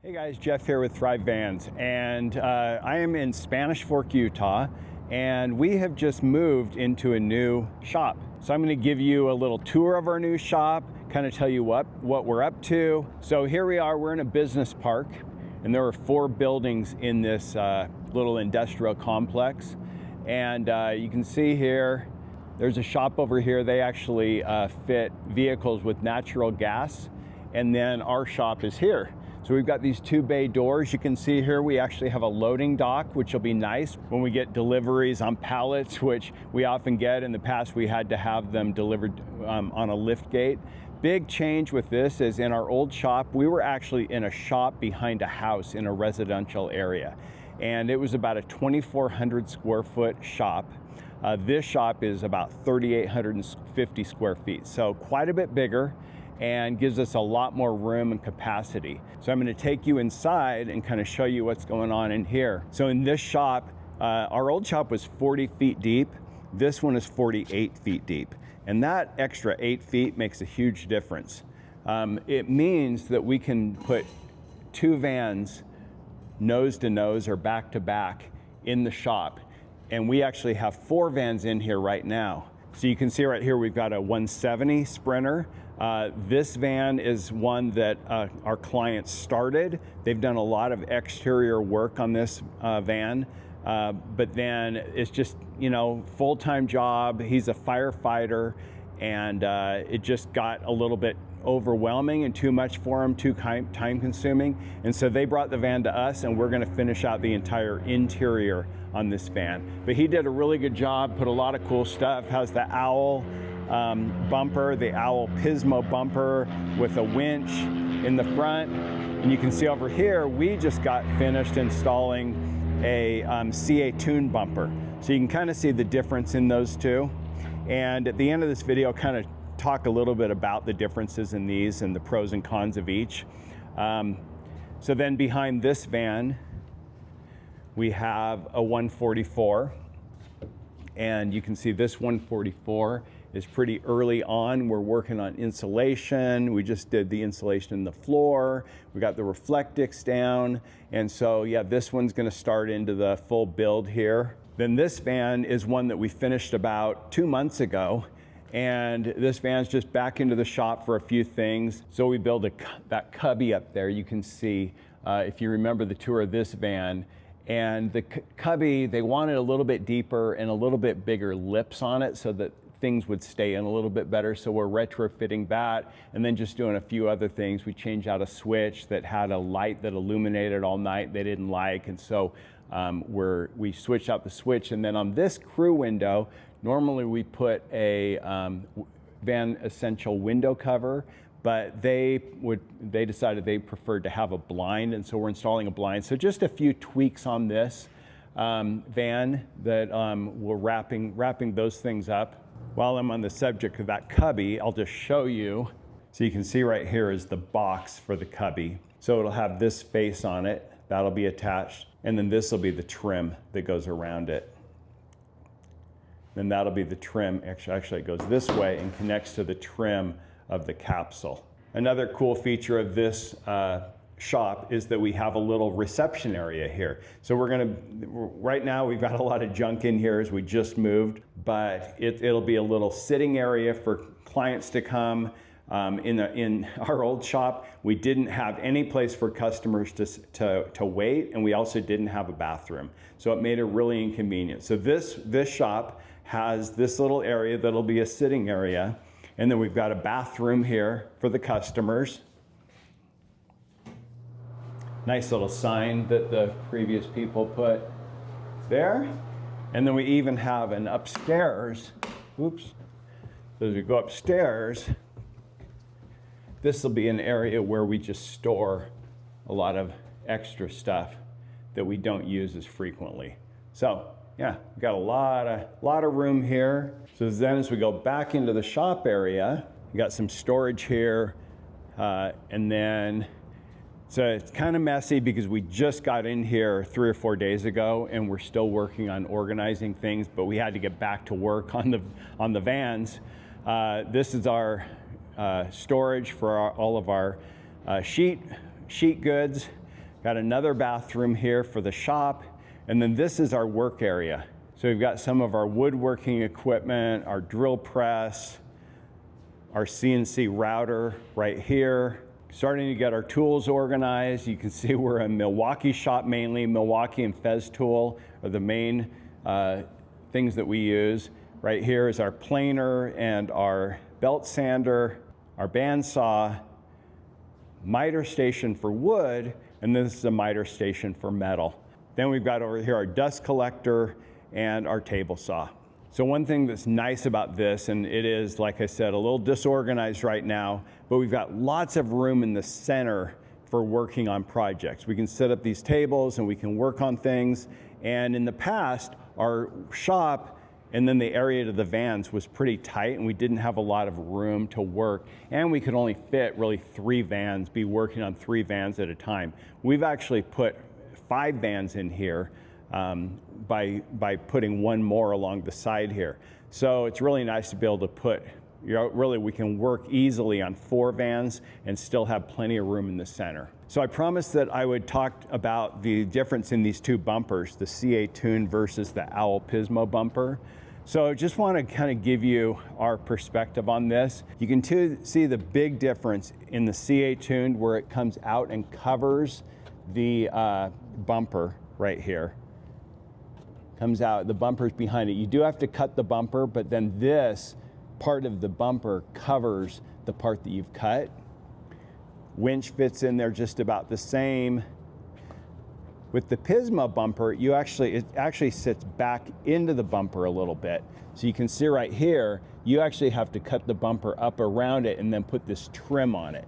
Hey guys, Jeff here with Thrive Vans, and I am in Spanish Fork, Utah, and we have just moved into a new shop. So I'm going to give you a little tour of our new shop, kind of tell you what we're up to. So here we are, we're in a business park, and there are 4 buildings in this little industrial complex. And you can see here, there's a shop over here. They actually fit vehicles with natural gas, and then our shop is here. So we've got these 2 bay doors. You can see here we actually have a loading dock, which will be nice when we get deliveries on pallets, which we often get. In the past, we had to have them delivered on a lift gate. Big change with this is in our old shop, we were actually in a shop behind a house in a residential area. And it was about a 2,400 square foot shop. This shop is about 3,850 square feet. So quite a bit bigger, and gives us a lot more room and capacity. So I'm going to take you inside and kind of show you what's going on in here. So in this shop, our old shop was 40 feet deep. This one is 48 feet deep. And that extra 8 feet makes a huge difference. It means that we can put 2 vans nose to nose or back to back in the shop. And we actually have 4 vans in here right now. So you can see right here, we've got a 170 Sprinter. This van is one that our client started. They've done a lot of exterior work on this van, but then it's just, you know, full-time job. He's a firefighter, and it just got a little bit overwhelming and too much for him, too time-consuming. And so they brought the van to us, and we're going to finish out the entire interior on this van. But he did a really good job, put a lot of cool stuff. Has the owl bumper, the owl Pismo bumper with a winch in the front. And you can see over here, we just got finished installing a CA Tune bumper. So you can kind of see the difference in those two. And at the end of this video, I'll kind of talk a little bit about the differences in these and the pros and cons of each. So then behind this van, we have a 144. And you can see this 144 is pretty early on. We're working on insulation. We just did the insulation in the floor. We got the Reflectix down. And so, yeah, this one's gonna start into the full build here. Then this van is one that we finished about 2 months ago. And this van's just back into the shop for a few things. So we built that cubby up there. You can see, if you remember the tour of this van, and the cubby, they wanted a little bit deeper and a little bit bigger lips on it so that things would stay in a little bit better. So we're retrofitting that, and then just doing a few other things. We changed out a switch that had a light that illuminated all night they didn't like, and so we switched out the switch. And then on this crew window, normally we put a Van Essential window cover, but they decided they preferred to have a blind, and so we're installing a blind. So just a few tweaks on this van that we're wrapping those things up. While I'm on the subject of that cubby, I'll just show you. So you can see right here is the box for the cubby. So it'll have this face on it, that'll be attached, and then this will be the trim that goes around it. Then that'll be the trim, actually it goes this way and connects to the trim of the capsule. Another cool feature of this shop is that we have a little reception area here. So right now we've got a lot of junk in here as we just moved, but it'll be a little sitting area for clients to come. In our old shop, we didn't have any place for customers to wait, and we also didn't have a bathroom. So it made it really inconvenient. So this shop has this little area that'll be a sitting area. And then we've got a bathroom here for the customers. Nice little sign that the previous people put there. And then we even have an upstairs. Oops. So as we go upstairs, this will be an area where we just store a lot of extra stuff that we don't use as frequently. So yeah, we've got a lot of room here. So then as we go back into the shop area, we got some storage here, and then, so it's kind of messy because we just got in here 3 or 4 days ago, and we're still working on organizing things, but we had to get back to work on the vans. This is our storage for all of our sheet goods. Got another bathroom here for the shop, and then this is our work area. So we've got some of our woodworking equipment, our drill press, our CNC router right here. Starting to get our tools organized. You can see we're a Milwaukee shop mainly. Milwaukee and Fez tool are the main things that we use. Right here is our planer and our belt sander, our bandsaw, miter station for wood, and this is a miter station for metal. Then we've got over here our dust collector and our table saw. So one thing that's nice about this, and it is, like I said, a little disorganized right now, but we've got lots of room in the center for working on projects. We can set up these tables and we can work on things. And in the past, our shop and then the area to the vans was pretty tight, and we didn't have a lot of room to work. And we could only fit really 3 vans, be working on 3 vans at a time. We've actually put 5 vans in here by putting one more along the side here. So it's really nice to be able to put, really we can work easily on 4 vans and still have plenty of room in the center. So I promised that I would talk about the difference in these 2 bumpers, the CA Tune versus the Owl Pismo bumper. So I just want to kind of give you our perspective on this. You can see the big difference in the CA Tuned where it comes out and covers the bumper right here. Comes out, the bumper's behind it. You do have to cut the bumper, but then this part of the bumper covers the part that you've cut. Winch fits in there just about the same. With the Pismo bumper, it actually sits back into the bumper a little bit. So you can see right here, you actually have to cut the bumper up around it and then put this trim on it.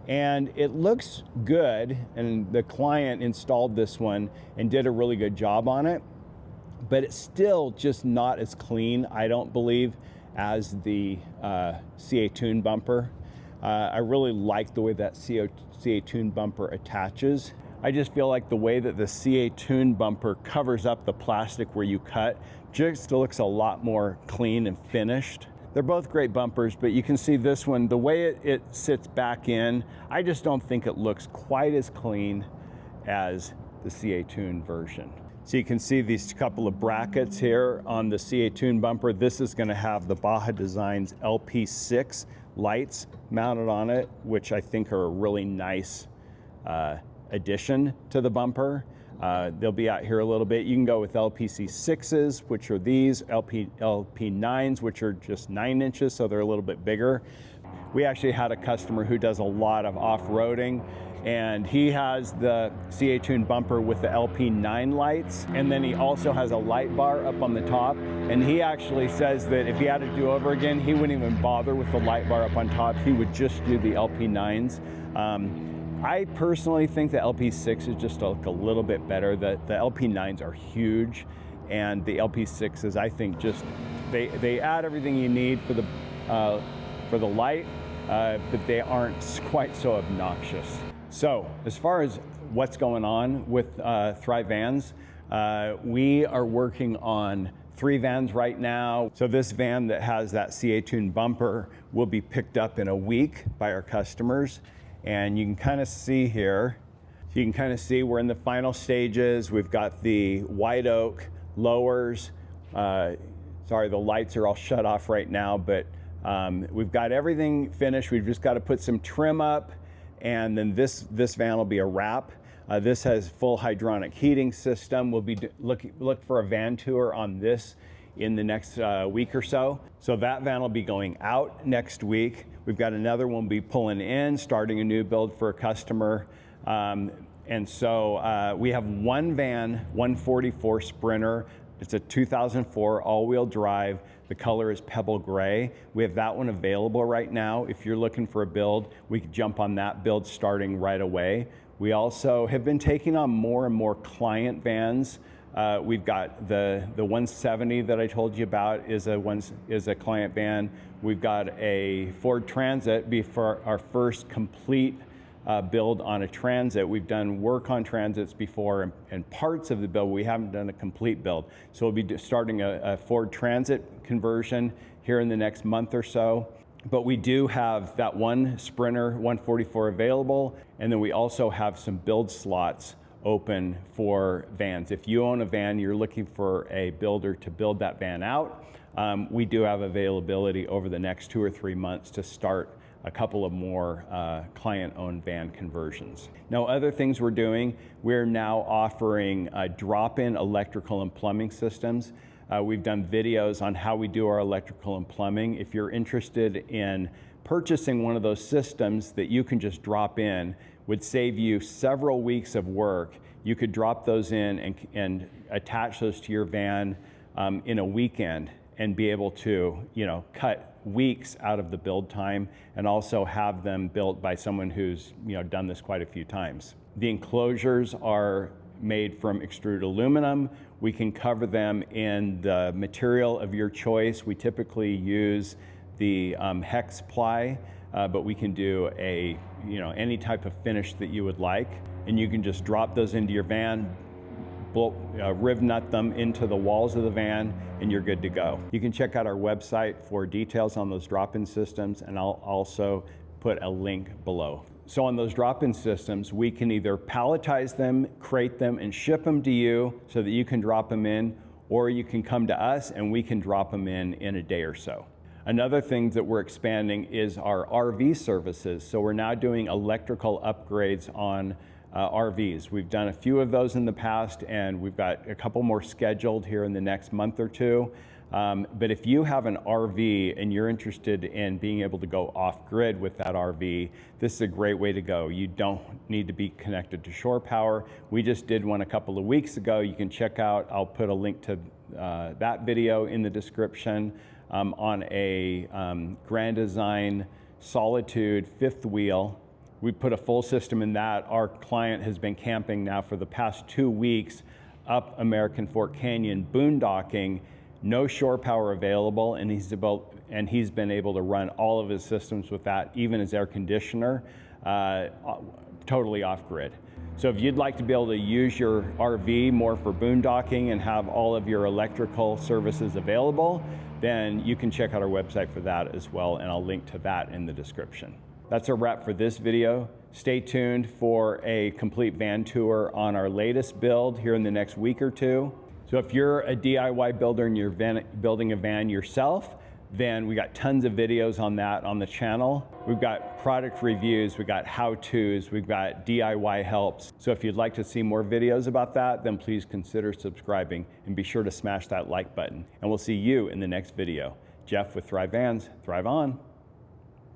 And it looks good, and the client installed this one and did a really good job on it, but it's still just not as clean, I don't believe, as the CA Tune bumper. I really like the way that CA Tune bumper attaches. I just feel like the way that the CA Tune bumper covers up the plastic where you cut just looks a lot more clean and finished. They're both great bumpers, but you can see this one, the way it sits back in, I just don't think it looks quite as clean as the CA Tune version. So you can see these couple of brackets here on the CA Tune bumper. This is going to have the Baja Designs LP6 lights mounted on it, which I think are a really nice addition to the bumper. They'll be out here a little bit. You can go with LPC6s, which are these, LP9s, which are just 9 inches, so they're a little bit bigger. We actually had a customer who does a lot of off-roading, and he has the CA Tune bumper with the LP9 lights, and then he also has a light bar up on the top, and he actually says that if he had to do over again, he wouldn't even bother with the light bar up on top. He would just do the LP9s. I personally think the LP6 is just a little bit better. The LP9s are huge, and the LP6s, I think, just they add everything you need for the light, but they aren't quite so obnoxious. So as far as what's going on with Thrive Vans, we are working on 3 vans right now. So this van that has that CA Tune bumper will be picked up in a week by our customers. And you can kind of see here, you can kind of see we're in the final stages. We've got the white oak lowers. Sorry, the lights are all shut off right now, but we've got everything finished. We've just got to put some trim up, and then this van will be a wrap. This has full hydronic heating system. We'll be look for a van tour on this in the next week or so. So that van will be going out next week. We've got another one we'll be pulling in, starting a new build for a customer. And so we have one van, 144 Sprinter. It's a 2004 all-wheel drive. The color is pebble gray. We have that one available right now. If you're looking for a build, we could jump on that build starting right away. We also have been taking on more and more client vans. We've got the 170 that I told you about is a client van. We've got a Ford Transit be for our first complete build on a Transit. We've done work on Transits before and parts of the build. We haven't done a complete build. So we'll be starting a Ford Transit conversion here in the next month or so. But we do have that one Sprinter 144 available, and then we also have some build slots open for vans. If you own a van, you're looking for a builder to build that van out, we do have availability over the next 2 or 3 months to start a couple of more client-owned van conversions. Now, other things we're doing, we're now offering drop-in electrical and plumbing systems. We've done videos on how we do our electrical and plumbing. If you're interested in purchasing one of those systems that you can just drop in, would save you several weeks of work. You could drop those in and attach those to your van in a weekend and be able to, cut weeks out of the build time, and also have them built by someone who's done this quite a few times. The enclosures are made from extruded aluminum. We can cover them in the material of your choice. We typically use the hex ply, but we can do any type of finish that you would like, and you can just drop those into your van, riv nut them into the walls of the van, and you're good to go. You can check out our website for details on those drop-in systems, and I'll also put a link below. So on those drop-in systems, we can either palletize them, crate them, and ship them to you so that you can drop them in, or you can come to us and we can drop them in a day or so. Another thing that we're expanding is our RV services. So we're now doing electrical upgrades on RVs. We've done a few of those in the past, and we've got a couple more scheduled here in the next month or two. But if you have an RV and you're interested in being able to go off-grid with that RV, this is a great way to go. You don't need to be connected to shore power. We just did one a couple of weeks ago. You can check out, I'll put a link to that video in the description, on a Grand Design Solitude fifth wheel. We put a full system in that. Our client has been camping now for the past 2 weeks up American Fork Canyon boondocking, no shore power available, and he's been able to run all of his systems with that, even his air conditioner, totally off-grid. So if you'd like to be able to use your RV more for boondocking and have all of your electrical services available, then you can check out our website for that as well, and I'll link to that in the description. That's a wrap for this video. Stay tuned for a complete van tour on our latest build here in the next week or two. So if you're a DIY builder and you're building a van yourself, then we got tons of videos on that on the channel. We've got product reviews, we've got how-tos, we've got DIY helps. So if you'd like to see more videos about that, then please consider subscribing and be sure to smash that like button. And we'll see you in the next video. Jeff with Thrive Vans, thrive on.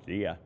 See ya.